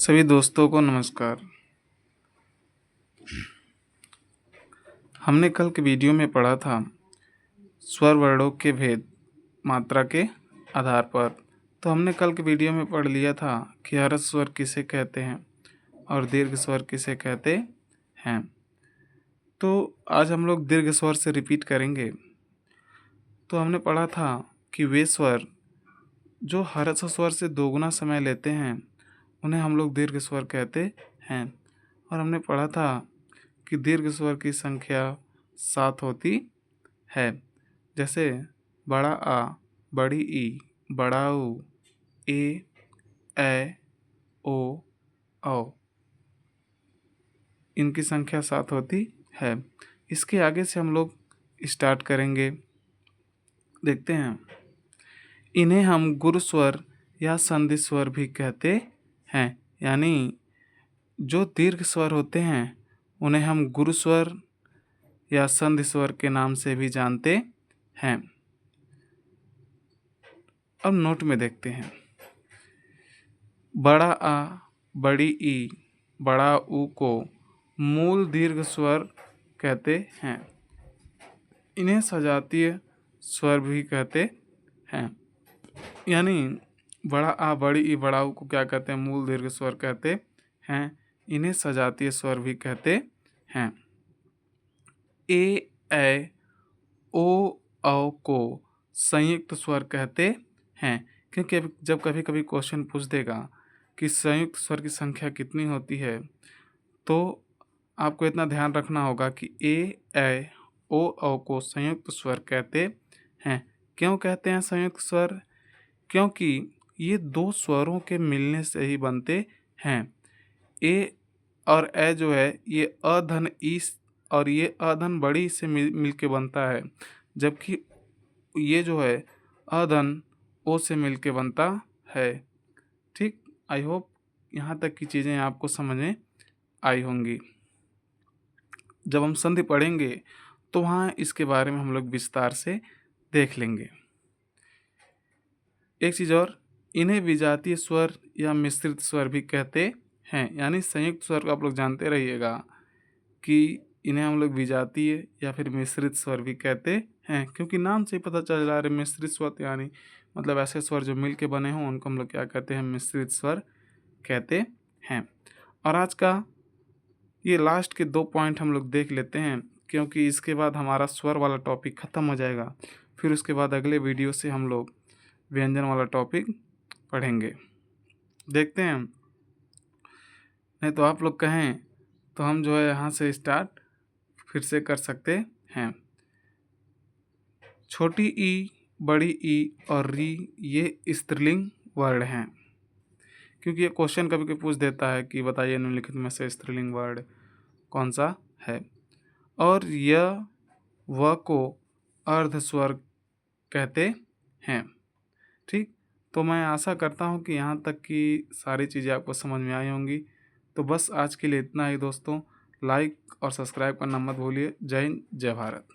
सभी दोस्तों को नमस्कार। हमने कल के वीडियो में पढ़ा था स्वर वर्णों के भेद मात्रा के आधार पर। तो हमने कल के वीडियो में पढ़ लिया था कि हर्ष स्वर किसे कहते हैं और दीर्घ स्वर किसे कहते हैं। तो आज हम लोग दीर्घ स्वर से रिपीट करेंगे। तो हमने पढ़ा था कि वे स्वर जो हर्ष स्वर से दोगुना समय लेते हैं उन्हें हम लोग दीर्घ स्वर कहते हैं। और हमने पढ़ा था कि दीर्घ स्वर की संख्या 7 होती है, जैसे बड़ा आ, बड़ी ई, बड़ा ऊ, ए, ओ, औ। इनकी संख्या 7 होती है। इसके आगे से हम लोग स्टार्ट करेंगे। देखते हैं, इन्हें हम गुरु स्वर या संधि स्वर भी कहते हैं। यानी जो दीर्घ स्वर होते हैं उन्हें हम गुरु स्वर या संधि स्वर के नाम से भी जानते हैं। अब नोट में देखते हैं, बड़ा आ, बड़ी ई, बड़ा ऊ को मूल दीर्घ स्वर कहते हैं। इन्हें सजातीय स्वर भी कहते हैं। यानी बड़ा आ, बड़ी ई, बड़ा ऊ को क्या कहते हैं? मूल दीर्घ स्वर कहते हैं। इन्हें सजातीय स्वर भी कहते हैं। ए, ओ, औ को संयुक्त स्वर कहते हैं। क्योंकि जब कभी कभी क्वेश्चन पूछ देगा कि संयुक्त स्वर की संख्या कितनी होती है, तो आपको इतना ध्यान रखना होगा कि ए, ओ, औ को संयुक्त स्वर कहते हैं। क्यों कहते हैं संयुक्त स्वर? क्योंकि ये दो स्वरों के मिलने से ही बनते हैं। ए और ए जो है ये अधन ई और ये अधन बड़ी से मिल के बनता है, जबकि ये जो है अधन ओ से मिल के बनता है। ठीक, आई होप यहाँ तक की चीज़ें आपको समझ में आई होंगी। जब हम संधि पढ़ेंगे तो वहाँ इसके बारे में हम लोग विस्तार से देख लेंगे। एक चीज़ और, इन्हें विजातीय स्वर या मिश्रित स्वर भी कहते हैं। यानी संयुक्त स्वर को आप लोग जानते रहिएगा कि इन्हें हम लोग विजातीय या फिर मिश्रित स्वर भी कहते हैं, क्योंकि नाम से ही पता चल रहा है मिश्रित स्वर, यानी मतलब ऐसे स्वर जो मिल के बने हों उनको हम लोग क्या कहते हैं? मिश्रित स्वर कहते हैं। और आज का ये लास्ट के 2 पॉइंट हम लोग देख लेते हैं, क्योंकि इसके बाद हमारा स्वर वाला टॉपिक ख़त्म हो जाएगा। फिर उसके बाद अगले वीडियो से हम लोग व्यंजन वाला टॉपिक पढ़ेंगे। देखते हैं, नहीं तो आप लोग कहें तो हम जो है यहाँ से स्टार्ट फिर से कर सकते हैं। छोटी ई, बड़ी ई और री ये स्त्रीलिंग वर्ड हैं। क्योंकि ये क्वेश्चन कभी कभी पूछ देता है कि बताइए निम्नलिखित में से स्त्रीलिंग वर्ड कौन सा है। और यह व को अर्ध स्वर कहते हैं। ठीक, तो मैं आशा करता हूँ कि यहाँ तक की सारी चीज़ें आपको समझ में आई होंगी। तो बस आज के लिए इतना ही दोस्तों। लाइक और सब्सक्राइब करना मत भूलिए। जय हिंद, जय भारत।